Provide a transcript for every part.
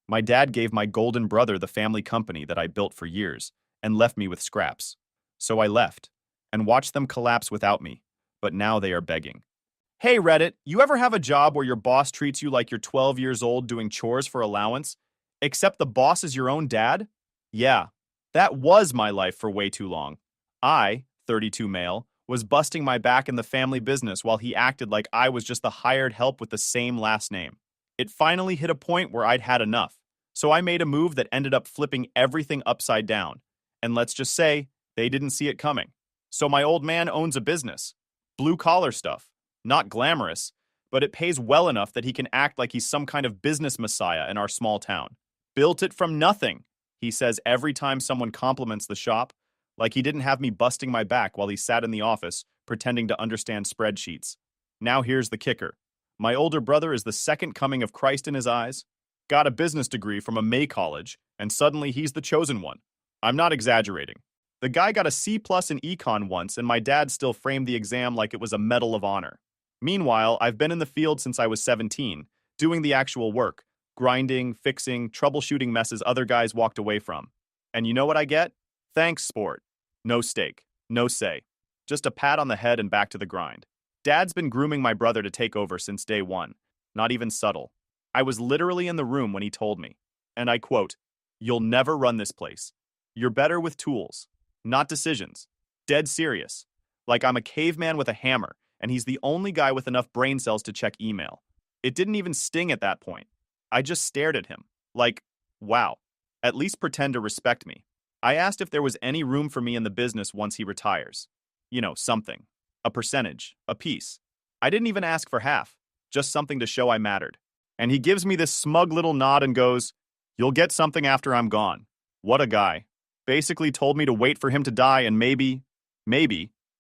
My dad gave my golden brother the family company that I built for years and left me with scraps. So I left and watched them collapse without me, but now they are begging. Hey Reddit, you ever have a job where your boss treats you like you're 12 years old doing chores for allowance, except the boss is your own dad? Yeah, that was my life for way too long. I, 32 male, was busting my back in the family business while he acted like I was just the hired help with the same last name. It finally hit a point where I'd had enough, so I made a move that ended up flipping everything upside down. And let's just say, they didn't see it coming. So my old man owns a business. Blue-collar stuff. Not glamorous, but it pays well enough that he can act like he's some kind of business messiah in our small town. Built it from nothing, he says every time someone compliments the shop, like he didn't have me busting my back while he sat in the office pretending to understand spreadsheets. Now here's the kicker. My older brother is the second coming of Christ in his eyes, got a business degree from a May college, and suddenly he's the chosen one. I'm not exaggerating. The guy got a C+ in econ once, and my dad still framed the exam like it was a Medal of Honor. Meanwhile, I've been in the field since I was 17, doing the actual work, grinding, fixing, troubleshooting messes other guys walked away from. And you know what I get? Thanks, sport. No stake, no say. Just a pat on the head and back to the grind. Dad's been grooming my brother to take over since day one. Not even subtle. I was literally in the room when he told me. And I quote, "You'll never run this place. You're better with tools, not decisions." Dead serious. Like I'm a caveman with a hammer, and he's the only guy with enough brain cells to check email. It didn't even sting at that point. I just stared at him. Like, wow. At least pretend to respect me. I asked if there was any room for me in the business once he retires. You know, something. A percentage. A piece. I didn't even ask for half. Just something to show I mattered. And he gives me this smug little nod and goes, "You'll get something after I'm gone." What a guy. Basically told me to wait for him to die and maybe,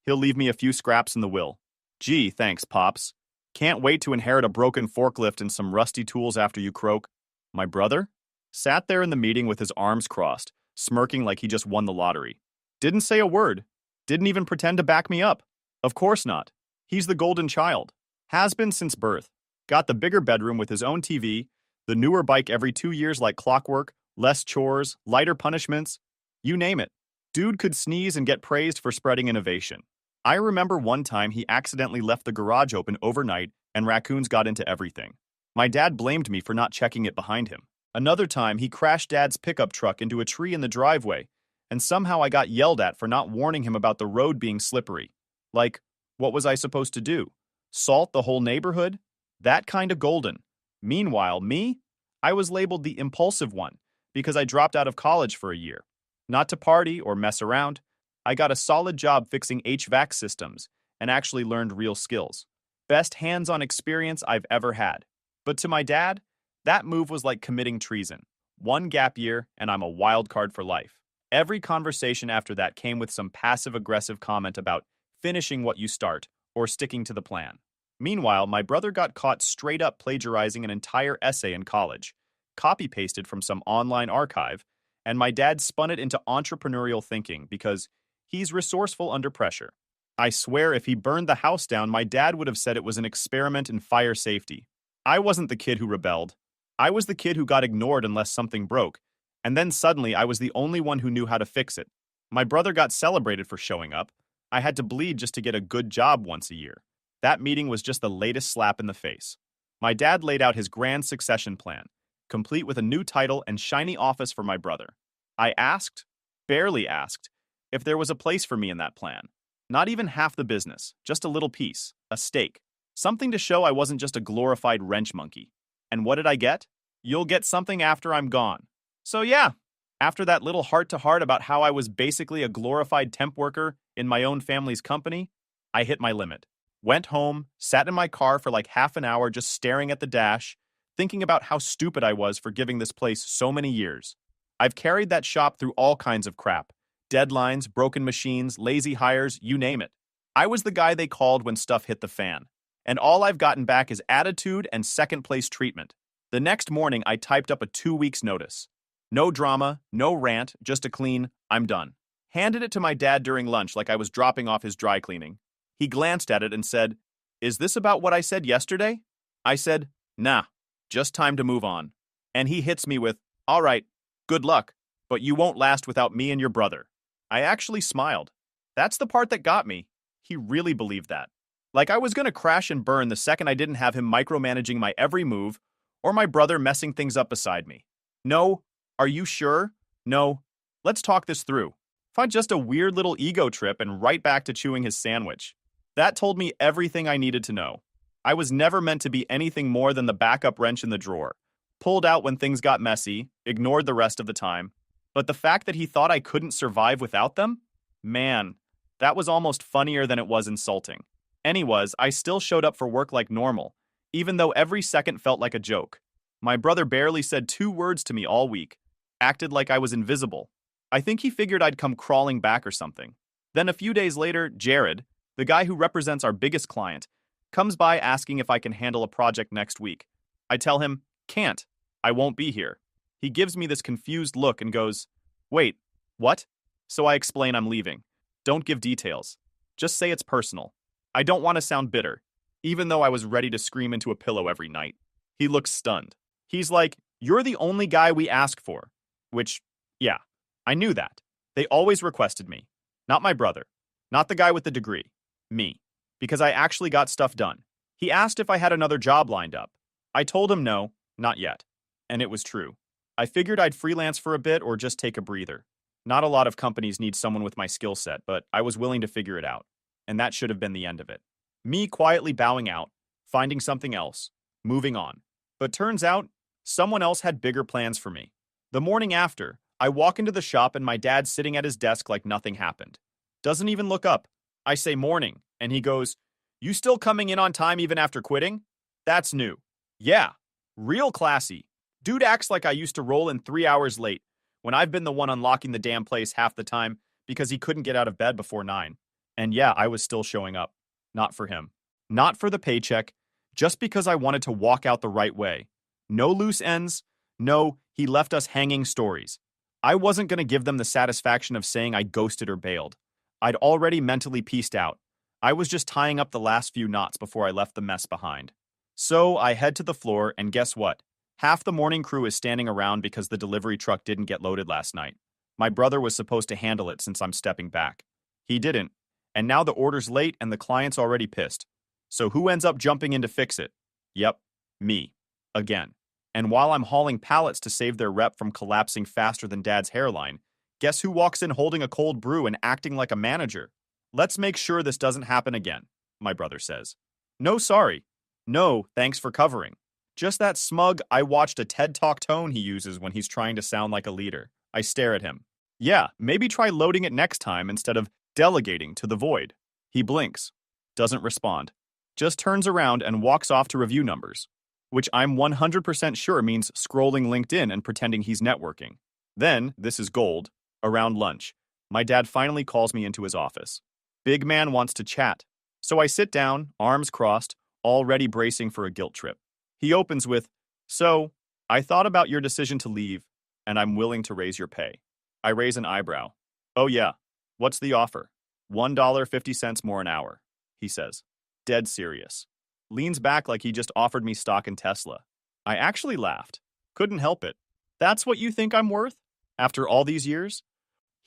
he'll leave me a few scraps in the will. Gee, thanks, Pops. Can't wait to inherit a broken forklift and some rusty tools after you croak. My brother? Sat there in the meeting with his arms crossed, smirking like he just won the lottery. Didn't say a word. Didn't even pretend to back me up. Of course not. He's the golden child. Has been since birth. Got the bigger bedroom with his own TV, the newer bike every 2 years like clockwork, less chores, lighter punishments. You name it. Dude could sneeze and get praised for spreading innovation. I remember one time he accidentally left the garage open overnight and raccoons got into everything. My dad blamed me for not checking it behind him. Another time he crashed Dad's pickup truck into a tree in the driveway, and somehow I got yelled at for not warning him about the road being slippery. Like, what was I supposed to do? Salt the whole neighborhood? That kind of golden. Meanwhile, me? I was labeled the impulsive one because I dropped out of college for a year. Not to party or mess around. I got a solid job fixing HVAC systems and actually learned real skills. Best hands-on experience I've ever had. But to my dad, that move was like committing treason. One gap year, and I'm a wild card for life. Every conversation after that came with some passive-aggressive comment about finishing what you start or sticking to the plan. Meanwhile, my brother got caught straight up plagiarizing an entire essay in college, copy-pasted from some online archive, and my dad spun it into entrepreneurial thinking because he's resourceful under pressure. I swear if he burned the house down, my dad would have said it was an experiment in fire safety. I wasn't the kid who rebelled. I was the kid who got ignored unless something broke, and then suddenly I was the only one who knew how to fix it. My brother got celebrated for showing up. I had to bleed just to get a good job once a year. That meeting was just the latest slap in the face. My dad laid out his grand succession plan, complete with a new title and shiny office for my brother. I asked, barely asked, if there was a place for me in that plan. Not even half the business, just a little piece, a stake. Something to show I wasn't just a glorified wrench monkey. And what did I get? You'll get something after I'm gone. So yeah, after that little heart-to-heart about how I was basically a glorified temp worker in my own family's company, I hit my limit. Went home, sat in my car for like half an hour just staring at the dash, thinking about how stupid I was for giving this place so many years. I've carried that shop through all kinds of crap. Deadlines, broken machines, lazy hires, you name it. I was the guy they called when stuff hit the fan. And all I've gotten back is attitude and second-place treatment. The next morning, I typed up a 2 weeks notice. No drama, no rant, just a clean, I'm done. Handed it to my dad during lunch like I was dropping off his dry cleaning. He glanced at it and said, "Is this about what I said yesterday?" I said, "Nah, just time to move on." And he hits me with, "All right, good luck, but you won't last without me and your brother." I actually smiled. That's the part that got me. He really believed that. Like I was gonna crash and burn the second I didn't have him micromanaging my every move or my brother messing things up beside me. No, are you sure? No, let's talk this through. Find just a weird little ego trip and right back to chewing his sandwich. That told me everything I needed to know. I was never meant to be anything more than the backup wrench in the drawer. Pulled out when things got messy, ignored the rest of the time. But the fact that he thought I couldn't survive without them? Man, that was almost funnier than it was insulting. Anyways, I still showed up for work like normal, even though every second felt like a joke. My brother barely said 2 words to me all week, acted like I was invisible. I think he figured I'd come crawling back or something. Then a few days later, Jared, the guy who represents our biggest client, comes by asking if I can handle a project next week. I tell him, can't. I won't be here. He gives me this confused look and goes, wait, what? So I explain I'm leaving. Don't give details. Just say it's personal. I don't want to sound bitter, even though I was ready to scream into a pillow every night. He looks stunned. He's like, you're the only guy we ask for. Which, yeah, I knew that. They always requested me. Not my brother. Not the guy with the degree. Me. Because I actually got stuff done. He asked if I had another job lined up. I told him no, not yet. And it was true. I figured I'd freelance for a bit or just take a breather. Not a lot of companies need someone with my skill set, but I was willing to figure it out. And that should have been the end of it. Me quietly bowing out, finding something else, moving on. But turns out, someone else had bigger plans for me. The morning after, I walk into the shop and my dad's sitting at his desk like nothing happened. Doesn't even look up. I say morning, and he goes, you still coming in on time even after quitting? That's new. Yeah, real classy. Dude acts like I used to roll in 3 hours late, when I've been the one unlocking the damn place half the time because he couldn't get out of bed before 9. And yeah, I was still showing up. Not for him. Not for the paycheck, just because I wanted to walk out the right way. No loose ends. No, he left us hanging stories. I wasn't going to give them the satisfaction of saying I ghosted or bailed. I'd already mentally pieced out. I was just tying up the last few knots before I left the mess behind. So I head to the floor, and guess what? Half the morning crew is standing around because the delivery truck didn't get loaded last night. My brother was supposed to handle it since I'm stepping back. He didn't, and now the order's late and the client's already pissed. So who ends up jumping in to fix it? Yep, me. Again. And while I'm hauling pallets to save their rep from collapsing faster than Dad's hairline, guess who walks in holding a cold brew and acting like a manager? Let's make sure this doesn't happen again, my brother says. No, sorry. No, thanks for covering. Just that smug, I watched a TED Talk tone he uses when he's trying to sound like a leader. I stare at him. Yeah, maybe try loading it next time instead of delegating to the void. He blinks. Doesn't respond. Just turns around and walks off to review numbers, which I'm 100% sure means scrolling LinkedIn and pretending he's networking. Then, this is gold, around lunch, my dad finally calls me into his office. Big man wants to chat. So I sit down, arms crossed, already bracing for a guilt trip. He opens with, so, I thought about your decision to leave, and I'm willing to raise your pay. I raise an eyebrow. Oh yeah, what's the offer? $1.50 more an hour, he says. Dead serious. Leans back like he just offered me stock in Tesla. I actually laughed. Couldn't help it. That's what you think I'm worth? After all these years?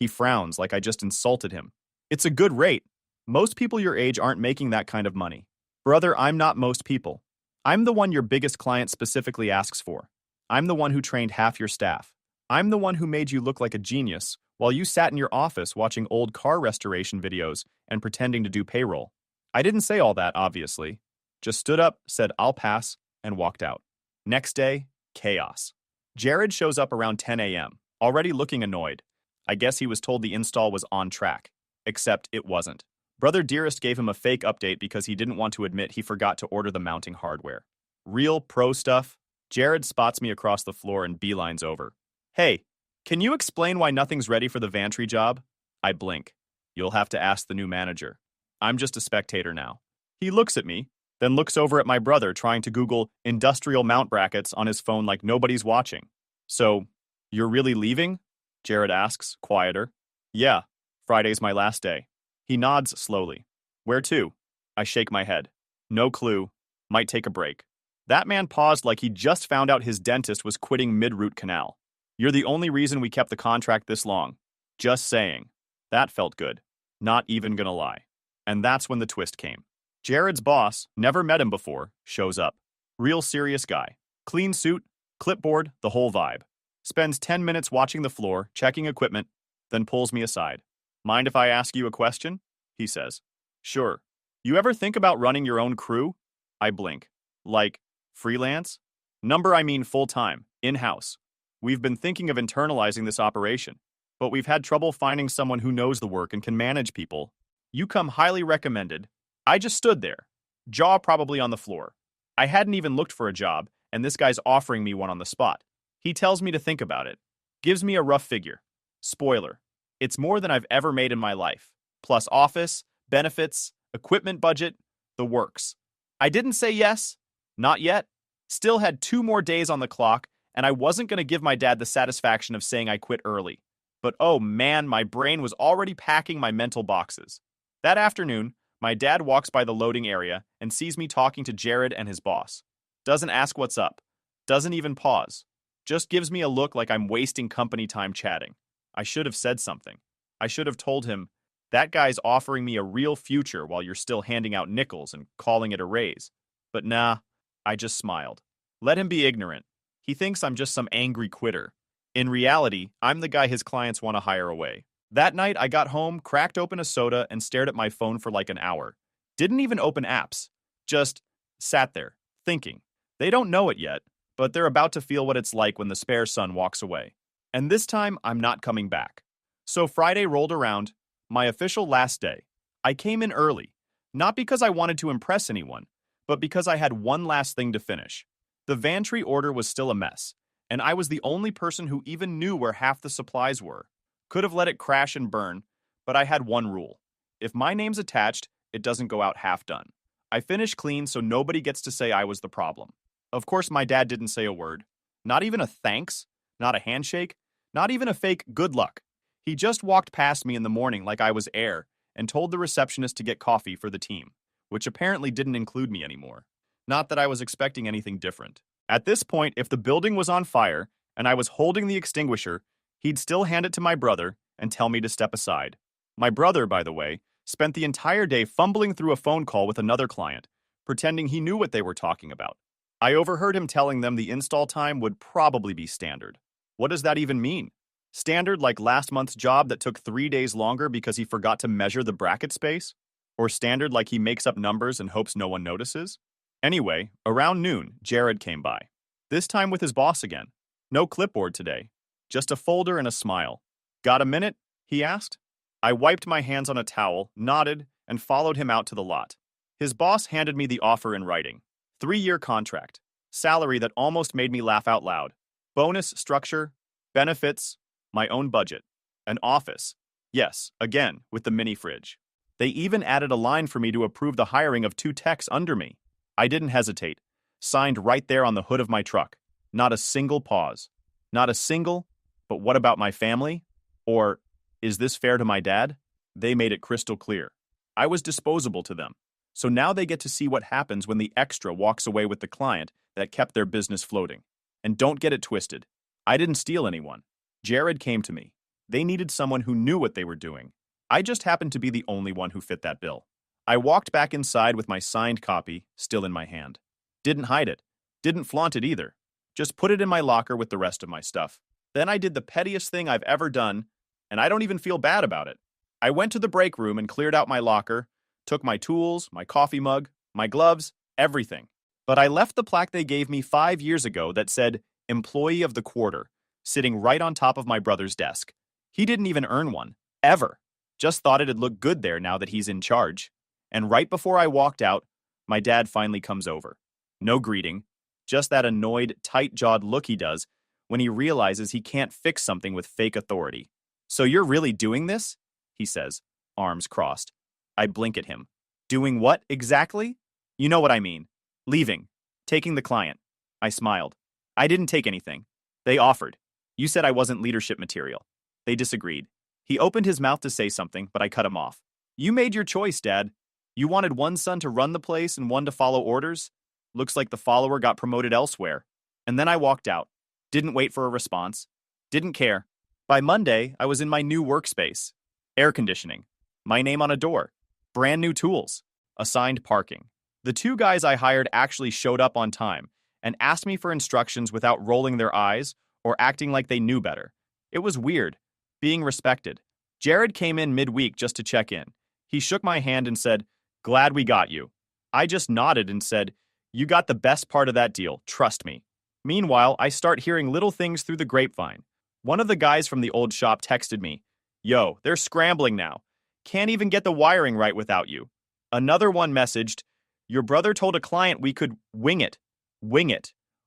He frowns like I just insulted him. It's a good rate. Most people your age aren't making that kind of money. Brother, I'm not most people. I'm the one your biggest client specifically asks for. I'm the one who trained half your staff. I'm the one who made you look like a genius while you sat in your office watching old car restoration videos and pretending to do payroll. I didn't say all that, obviously. Just stood up, said I'll pass, and walked out. Next day, chaos. Jared shows up around 10 a.m., already looking annoyed. I guess he was told the install was on track. Except it wasn't. Brother Dearest gave him a fake update because he didn't want to admit he forgot to order the mounting hardware. Real pro stuff. Jared spots me across the floor and beelines over. Hey, can you explain why nothing's ready for the Vantry job? I blink. You'll have to ask the new manager. I'm just a spectator now. He looks at me, then looks over at my brother trying to Google industrial mount brackets on his phone like nobody's watching. So, you're really leaving? Jared asks, quieter. Yeah, Friday's my last day. He nods slowly. Where to? I shake my head. No clue. Might take a break. That man paused like he just found out his dentist was quitting mid-root canal. You're the only reason we kept the contract this long. Just saying. That felt good. Not even gonna lie. And that's when the twist came. Jared's boss, never met him before, shows up. Real serious guy. Clean suit, clipboard, the whole vibe. Spends 10 minutes watching the floor, checking equipment, then pulls me aside. Mind if I ask you a question? He says. Sure. You ever think about running your own crew? I blink. Like, freelance? Number I mean full-time, in-house. We've been thinking of internalizing this operation, but we've had trouble finding someone who knows the work and can manage people. You come highly recommended. I just stood there, jaw probably on the floor. I hadn't even looked for a job, and this guy's offering me one on the spot. He tells me to think about it. Gives me a rough figure. Spoiler. It's more than I've ever made in my life. Plus office, benefits, equipment budget, the works. I didn't say yes. Not yet. Still had 2 more days on the clock, and I wasn't going to give my dad the satisfaction of saying I quit early. But oh man, my brain was already packing my mental boxes. That afternoon, my dad walks by the loading area and sees me talking to Jared and his boss. Doesn't ask what's up. Doesn't even pause. Just gives me a look like I'm wasting company time chatting. I should have said something. I should have told him, that guy's offering me a real future while you're still handing out nickels and calling it a raise. But nah, I just smiled. Let him be ignorant. He thinks I'm just some angry quitter. In reality, I'm the guy his clients want to hire away. That night, I got home, cracked open a soda, and stared at my phone for like an hour. Didn't even open apps. Just sat there, thinking. They don't know it yet, but they're about to feel what it's like when the spare son walks away. And this time, I'm not coming back. So Friday rolled around, my official last day. I came in early, not because I wanted to impress anyone, but because I had one last thing to finish. The Vantry order was still a mess, and I was the only person who even knew where half the supplies were. Could have let it crash and burn, but I had one rule. If my name's attached, it doesn't go out half done. I finish clean so nobody gets to say I was the problem. Of course, my dad didn't say a word. Not even a thanks, not a handshake, not even a fake good luck. He just walked past me in the morning like I was air and told the receptionist to get coffee for the team, which apparently didn't include me anymore. Not that I was expecting anything different. At this point, if the building was on fire and I was holding the extinguisher, he'd still hand it to my brother and tell me to step aside. My brother, by the way, spent the entire day fumbling through a phone call with another client, pretending he knew what they were talking about. I overheard him telling them the install time would probably be standard. What does that even mean? Standard like last month's job that took 3 days longer because he forgot to measure the bracket space? Or standard like he makes up numbers and hopes no one notices? Anyway, around noon, Jared came by. This time with his boss again. No clipboard today. Just a folder and a smile. Got a minute? He asked. I wiped my hands on a towel, nodded, and followed him out to the lot. His boss handed me the offer in writing. 3-year contract. Salary that almost made me laugh out loud. Bonus structure. Benefits. My own budget. An office. Yes, again, with the mini fridge. They even added a line for me to approve the hiring of 2 techs under me. I didn't hesitate. Signed right there on the hood of my truck. Not a single pause. Not a single, but what about my family? Or, is this fair to my dad? They made it crystal clear. I was disposable to them. So now they get to see what happens when the extra walks away with the client that kept their business floating. And don't get it twisted. I didn't steal anyone. Jared came to me. They needed someone who knew what they were doing. I just happened to be the only one who fit that bill. I walked back inside with my signed copy still in my hand. Didn't hide it. Didn't flaunt it either. Just put it in my locker with the rest of my stuff. Then I did the pettiest thing I've ever done, and I don't even feel bad about it. I went to the break room and cleared out my locker, took my tools, my coffee mug, my gloves, everything. But I left the plaque they gave me 5 years ago that said, Employee of the Quarter, sitting right on top of my brother's desk. He didn't even earn one. Ever. Just thought it'd look good there now that he's in charge. And right before I walked out, my dad finally comes over. No greeting, just that annoyed, tight-jawed look he does when he realizes he can't fix something with fake authority. So you're really doing this? He says, arms crossed. I blink at him. Doing what exactly? You know what I mean. Leaving. Taking the client. I smiled. I didn't take anything. They offered. You said I wasn't leadership material. They disagreed. He opened his mouth to say something, but I cut him off. You made your choice, Dad. You wanted one son to run the place and one to follow orders? Looks like the follower got promoted elsewhere. And then I walked out. Didn't wait for a response. Didn't care. By Monday, I was in my new workspace. Air conditioning. My name on a door. Brand new tools. Assigned parking. The two guys I hired actually showed up on time and asked me for instructions without rolling their eyes or acting like they knew better. It was weird. Being respected. Jared came in midweek just to check in. He shook my hand and said, "Glad we got you." I just nodded and said, "You got the best part of that deal, trust me." Meanwhile, I start hearing little things through the grapevine. One of the guys from the old shop texted me, "Yo, they're scrambling now. Can't even get the wiring right without you." Another one messaged, "Your brother told a client we could wing it,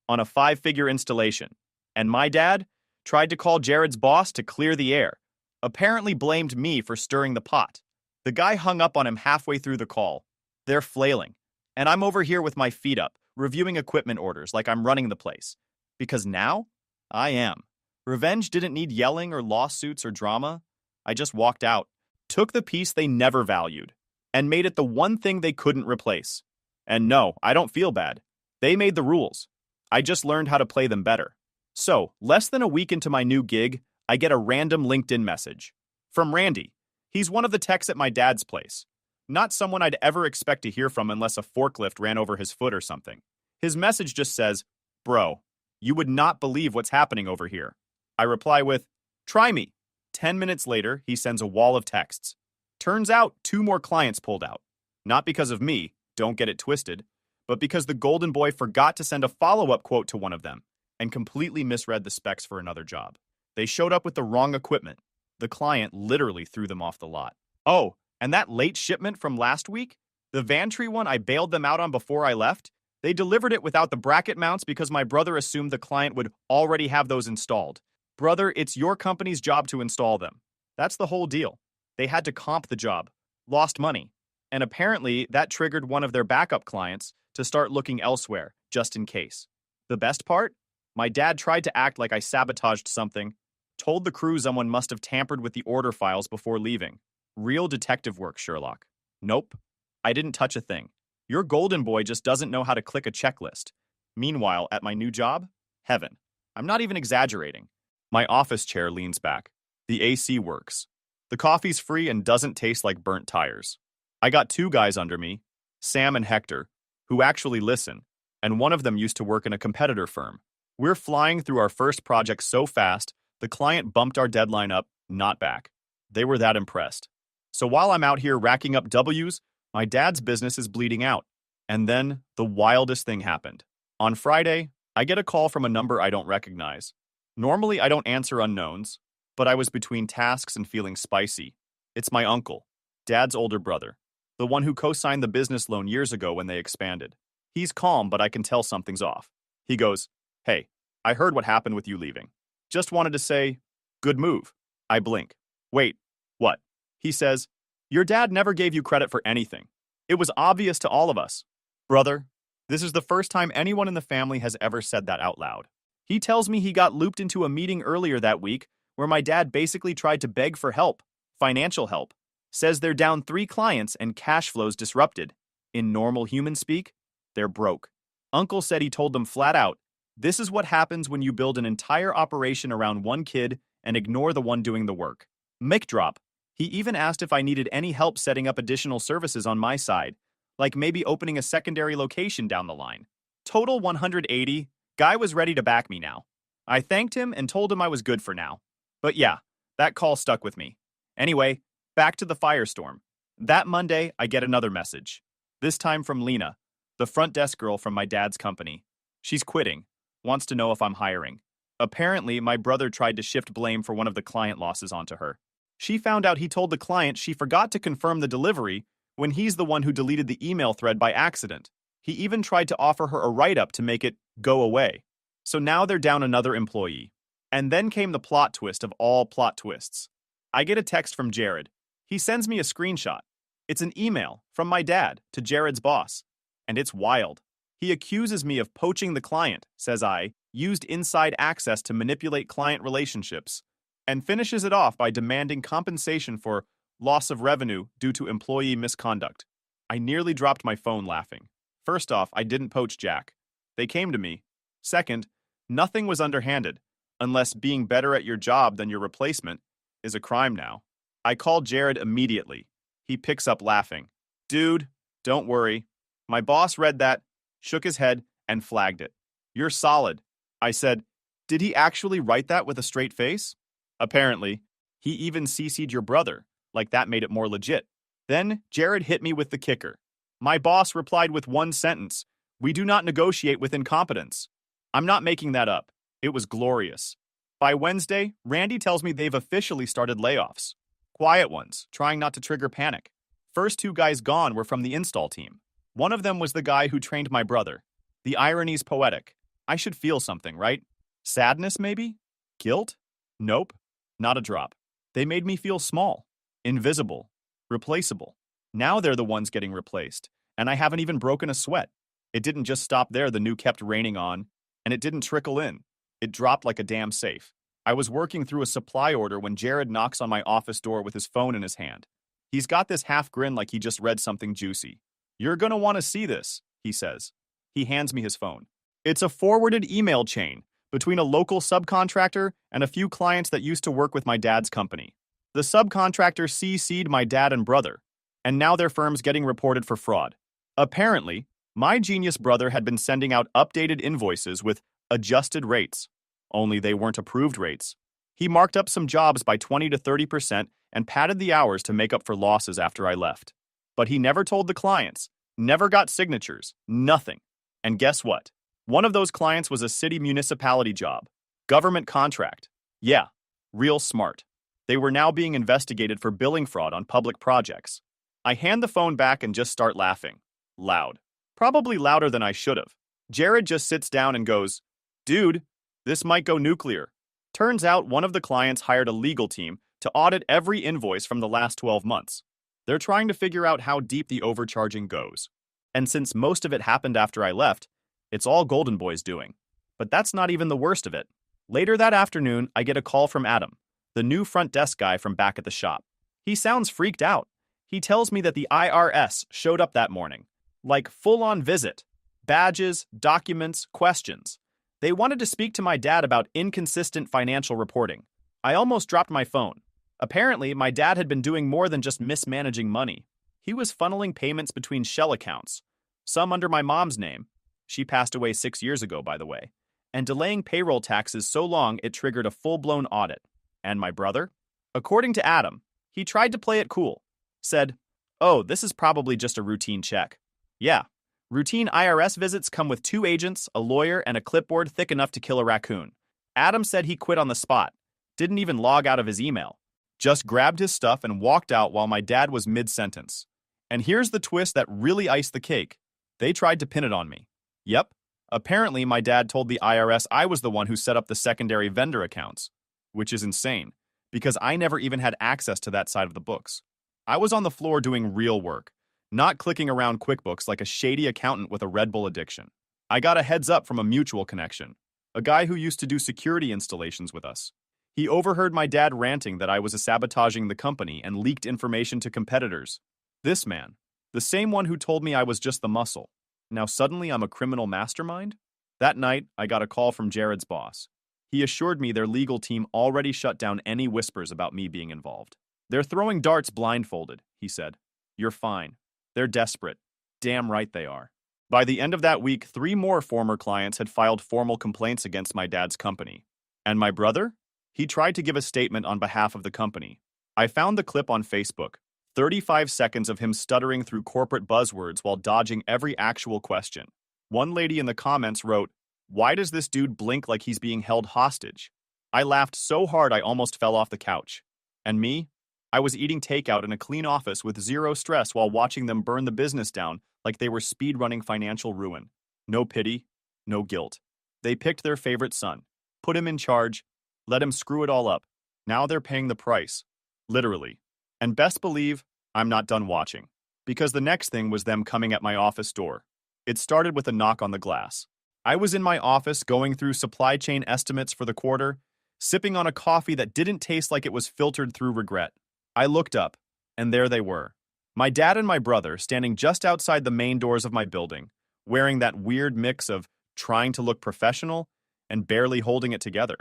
on a 5-figure installation." And my dad tried to call Jared's boss to clear the air. Apparently blamed me for stirring the pot. The guy hung up on him halfway through the call. They're flailing. And I'm over here with my feet up, reviewing equipment orders like I'm running the place. Because now, I am. Revenge didn't need yelling or lawsuits or drama. I just walked out, took the piece they never valued, and made it the one thing they couldn't replace. And no, I don't feel bad. They made the rules. I just learned how to play them better. So, less than a week into my new gig, I get a random LinkedIn message. From Randy. He's one of the techs at my dad's place. Not someone I'd ever expect to hear from unless a forklift ran over his foot or something. His message just says, "Bro, you would not believe what's happening over here." I reply with, "Try me." 10 minutes later, he sends a wall of texts. Turns out 2 more clients pulled out. Not because of me, don't get it twisted, but because the golden boy forgot to send a follow-up quote to one of them and completely misread the specs for another job. They showed up with the wrong equipment. The client literally threw them off the lot. Oh, and that late shipment from last week? The Vantry one I bailed them out on before I left? They delivered it without the bracket mounts because my brother assumed the client would already have those installed. Brother, it's your company's job to install them. That's the whole deal. They had to comp the job. Lost money. And apparently, that triggered one of their backup clients to start looking elsewhere, just in case. The best part? My dad tried to act like I sabotaged something, told the crew someone must have tampered with the order files before leaving. Real detective work, Sherlock. Nope. I didn't touch a thing. Your golden boy just doesn't know how to click a checklist. Meanwhile, at my new job, heaven. I'm not even exaggerating. My office chair leans back. The AC works. The coffee's free and doesn't taste like burnt tires. I got 2 guys under me, Sam and Hector, who actually listen, and one of them used to work in a competitor firm. We're flying through our first project so fast, the client bumped our deadline up, not back. They were that impressed. So while I'm out here racking up W's, my dad's business is bleeding out. And then the wildest thing happened. On Friday, I get a call from a number I don't recognize. Normally, I don't answer unknowns, but I was between tasks and feeling spicy. It's my uncle, Dad's older brother, the one who co-signed the business loan years ago when they expanded. He's calm, but I can tell something's off. He goes, "Hey, I heard what happened with you leaving. Just wanted to say, good move." I blink. "Wait, what?" He says, "Your dad never gave you credit for anything. It was obvious to all of us." Brother, this is the first time anyone in the family has ever said that out loud. He tells me he got looped into a meeting earlier that week where my dad basically tried to beg for help, financial help. Says they're down 3 clients and cash flow's disrupted. In normal human speak, they're broke. Uncle said he told them flat out, "This is what happens when you build an entire operation around one kid and ignore the one doing the work." Mic drop. He even asked if I needed any help setting up additional services on my side, like maybe opening a secondary location down the line. Total 180. Guy was ready to back me now. I thanked him and told him I was good for now. But yeah, that call stuck with me. Anyway, back to the firestorm. That Monday, I get another message. This time from Lena, the front desk girl from my dad's company. She's quitting, wants to know if I'm hiring. Apparently, my brother tried to shift blame for one of the client losses onto her. She found out he told the client she forgot to confirm the delivery when he's the one who deleted the email thread by accident. He even tried to offer her a write-up to make it go away. So now they're down another employee. And then came the plot twist of all plot twists. I get a text from Jared. He sends me a screenshot. It's an email from my dad to Jared's boss. And it's wild. He accuses me of poaching the client, says I, used inside access to manipulate client relationships, and finishes it off by demanding compensation for loss of revenue due to employee misconduct. I nearly dropped my phone laughing. First off, I didn't poach Jack. They came to me. Second, nothing was underhanded, unless being better at your job than your replacement is a crime now. I called Jared immediately. He picks up laughing. Dude, don't worry. My boss read that, shook his head, and flagged it. You're solid. I said, did he actually write that with a straight face? Apparently. He even CC'd your brother, like that made it more legit. Then Jared hit me with the kicker. My boss replied with one sentence. We do not negotiate with incompetence. I'm not making that up. It was glorious. By Wednesday, Randy tells me they've officially started layoffs. Quiet ones, trying not to trigger panic. First two guys gone were from the install team. One of them was the guy who trained my brother. The irony's poetic. I should feel something, right? Sadness, maybe? Guilt? Nope. Not a drop. They made me feel small, invisible, replaceable. Now they're the ones getting replaced, and I haven't even broken a sweat. It didn't just stop there, the new kept raining on, and it didn't trickle in. It dropped like a damn safe. I was working through a supply order when Jared knocks on my office door with his phone in his hand. He's got this half grin like he just read something juicy. You're gonna want to see this, he says. He hands me his phone. It's a forwarded email chain between a local subcontractor and a few clients that used to work with my dad's company. The subcontractor CC'd my dad and brother, and now their firm's getting reported for fraud. Apparently, my genius brother had been sending out updated invoices with adjusted rates, only they weren't approved rates. He marked up some jobs by 20 to 30% and padded the hours to make up for losses after I left. But he never told the clients, never got signatures, nothing. And guess what? One of those clients was a city municipality job. Government contract. Yeah, real smart. They were now being investigated for billing fraud on public projects. I hand the phone back and just start laughing. Loud. Probably louder than I should have. Jared just sits down and goes, dude, this might go nuclear. Turns out one of the clients hired a legal team to audit every invoice from the last 12 months. They're trying to figure out how deep the overcharging goes. And since most of it happened after I left, it's all Golden Boy's doing. But that's not even the worst of it. Later that afternoon, I get a call from Adam, the new front desk guy from back at the shop. He sounds freaked out. He tells me that the IRS showed up that morning. Like full-on visit. Badges, documents, questions. They wanted to speak to my dad about inconsistent financial reporting. I almost dropped my phone. Apparently, my dad had been doing more than just mismanaging money. He was funneling payments between shell accounts, some under my mom's name. She passed away 6 years ago, by the way. And delaying payroll taxes so long it triggered a full-blown audit. And my brother? According to Adam, he tried to play it cool. Said, oh, this is probably just a routine check. Yeah, routine IRS visits come with 2 agents, a lawyer, and a clipboard thick enough to kill a raccoon. Adam said he quit on the spot. Didn't even log out of his email. Just grabbed his stuff and walked out while my dad was mid-sentence. And here's the twist that really iced the cake. They tried to pin it on me. Yep. Apparently, my dad told the IRS I was the one who set up the secondary vendor accounts, which is insane, because I never even had access to that side of the books. I was on the floor doing real work, not clicking around QuickBooks like a shady accountant with a Red Bull addiction. I got a heads up from a mutual connection, a guy who used to do security installations with us. He overheard my dad ranting that I was sabotaging the company and leaked information to competitors. This man, the same one who told me I was just the muscle. Now suddenly I'm a criminal mastermind? That night, I got a call from Jared's boss. He assured me their legal team already shut down any whispers about me being involved. They're throwing darts blindfolded, he said. You're fine. They're desperate. Damn right they are. By the end of that week, 3 more former clients had filed formal complaints against my dad's company. And my brother? He tried to give a statement on behalf of the company. I found the clip on Facebook. 35 seconds of him stuttering through corporate buzzwords while dodging every actual question. One lady in the comments wrote, "Why does this dude blink like he's being held hostage?" I laughed so hard I almost fell off the couch. And me? I was eating takeout in a clean office with zero stress while watching them burn the business down like they were speedrunning financial ruin. No pity, no guilt. They picked their favorite son, put him in charge, let him screw it all up. Now they're paying the price. Literally. And best believe, I'm not done watching. Because the next thing was them coming at my office door. It started with a knock on the glass. I was in my office going through supply chain estimates for the quarter, sipping on a coffee that didn't taste like it was filtered through regret. I looked up, and there they were. My dad and my brother standing just outside the main doors of my building, wearing that weird mix of trying to look professional and barely holding it together.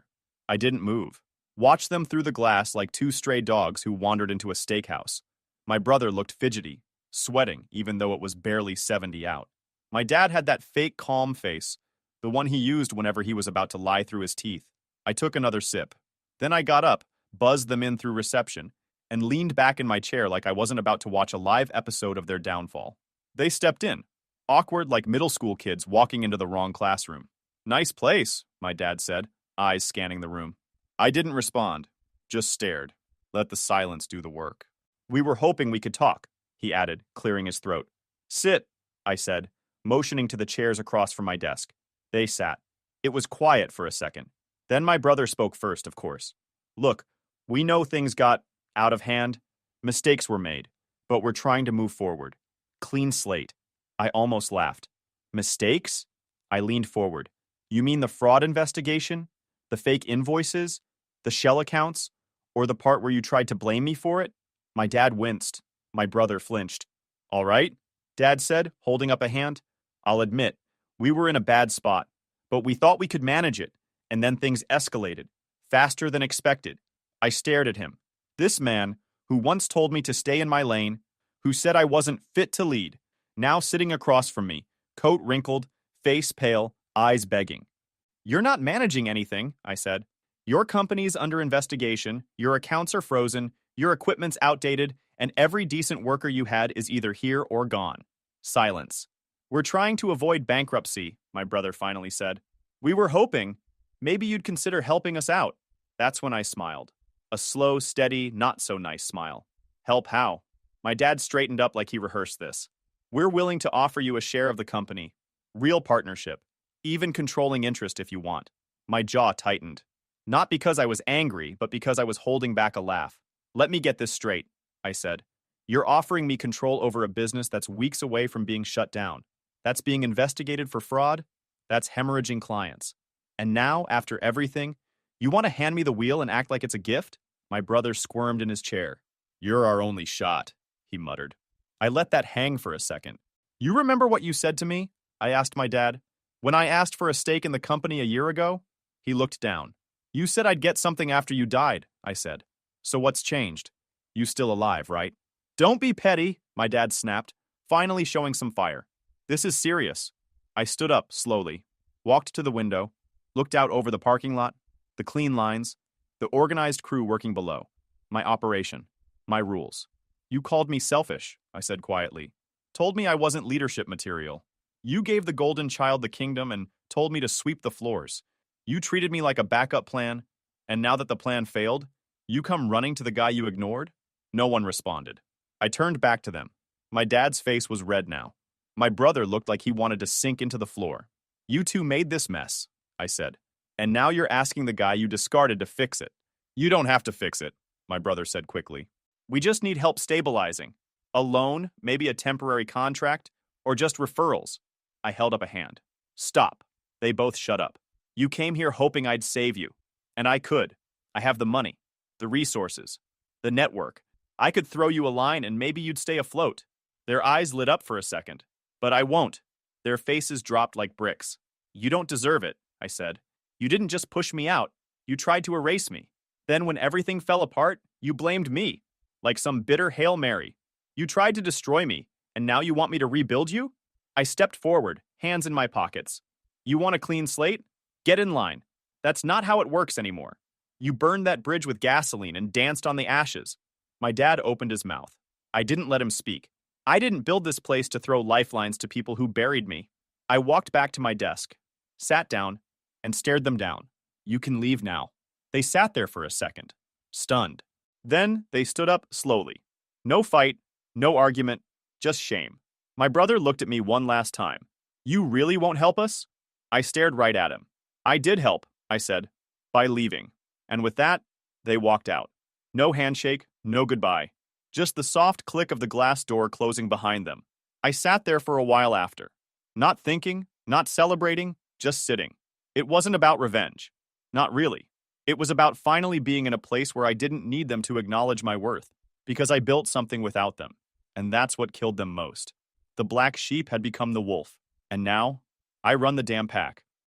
I didn't move. Watched them through the glass like two stray dogs who wandered into a steakhouse. My brother looked fidgety, sweating even though it was barely 70 out. My dad had that fake calm face, the one he used whenever he was about to lie through his teeth. I took another sip. Then I got up, buzzed them in through reception, and leaned back in my chair like I wasn't about to watch a live episode of their downfall. They stepped in, awkward like middle school kids walking into the wrong classroom. "Nice place," my dad said, eyes scanning the room. I didn't respond, just stared. Let the silence do the work. "We were hoping we could talk," he added, clearing his throat. "Sit," I said, motioning to the chairs across from my desk. They sat. It was quiet for a second. Then my brother spoke first, of course. "Look, we know things got out of hand. Mistakes were made, but we're trying to move forward. Clean slate." I almost laughed. "Mistakes?" I leaned forward. "You mean the fraud investigation? The fake invoices? The shell accounts? Or the part where you tried to blame me for it?" My dad winced. My brother flinched. "All right," Dad said, holding up a hand. "I'll admit, we were in a bad spot, but we thought we could manage it, and then things escalated, faster than expected." I stared at him. This man, who once told me to stay in my lane, who said I wasn't fit to lead, now sitting across from me, coat wrinkled, face pale, eyes begging. "You're not managing anything," I said. "Your company's under investigation, your accounts are frozen, your equipment's outdated, and every decent worker you had is either here or gone." Silence. "We're trying to avoid bankruptcy," my brother finally said. "We were hoping maybe you'd consider helping us out." That's when I smiled. A slow, steady, not-so-nice smile. "Help how?" My dad straightened up like he rehearsed this. "We're willing to offer you a share of the company. Real partnership. Even controlling interest if you want." My jaw tightened. Not because I was angry, but because I was holding back a laugh. "Let me get this straight," I said. "You're offering me control over a business that's weeks away from being shut down. That's being investigated for fraud. That's hemorrhaging clients. And now, after everything, you want to hand me the wheel and act like it's a gift?" My brother squirmed in his chair. "You're our only shot," he muttered. I let that hang for a second. "You remember what you said to me?" I asked my dad. "When I asked for a stake in the company a year ago?" He looked down. "You said I'd get something after you died," I said. "So what's changed? You still alive, right?" "Don't be petty," my dad snapped, finally showing some fire. "This is serious." I stood up slowly, walked to the window, looked out over the parking lot, the clean lines, the organized crew working below, my operation, my rules. "You called me selfish," I said quietly. "Told me I wasn't leadership material. You gave the golden child the kingdom and told me to sweep the floors. You treated me like a backup plan, and now that the plan failed, you come running to the guy you ignored?" No one responded. I turned back to them. My dad's face was red now. My brother looked like he wanted to sink into the floor. "You two made this mess," I said. "And now you're asking the guy you discarded to fix it." "You don't have to fix it," my brother said quickly. "We just need help stabilizing. A loan, maybe a temporary contract, or just referrals." I held up a hand. "Stop." They both shut up. "You came here hoping I'd save you. And I could. I have the money, the resources, the network. I could throw you a line and maybe you'd stay afloat." Their eyes lit up for a second. "But I won't." Their faces dropped like bricks. "You don't deserve it," I said. "You didn't just push me out. You tried to erase me. Then when everything fell apart, you blamed me. Like some bitter Hail Mary. You tried to destroy me, and now you want me to rebuild you?" I stepped forward, hands in my pockets. "You want a clean slate? Get in line. That's not how it works anymore. You burned that bridge with gasoline and danced on the ashes." My dad opened his mouth. I didn't let him speak. "I didn't build this place to throw lifelines to people who buried me." I walked back to my desk, sat down, and stared them down. "You can leave now." They sat there for a second, stunned. Then they stood up slowly. No fight, no argument, just shame. My brother looked at me one last time. "You really won't help us?" I stared right at him. "I did help," I said, "by leaving." And with that, they walked out. No handshake, no goodbye. Just the soft click of the glass door closing behind them. I sat there for a while after. Not thinking, not celebrating, just sitting. It wasn't about revenge. Not really. It was about finally being in a place where I didn't need them to acknowledge my worth, because I built something without them. And that's what killed them most. The black sheep had become the wolf, And now, I run the damn pack.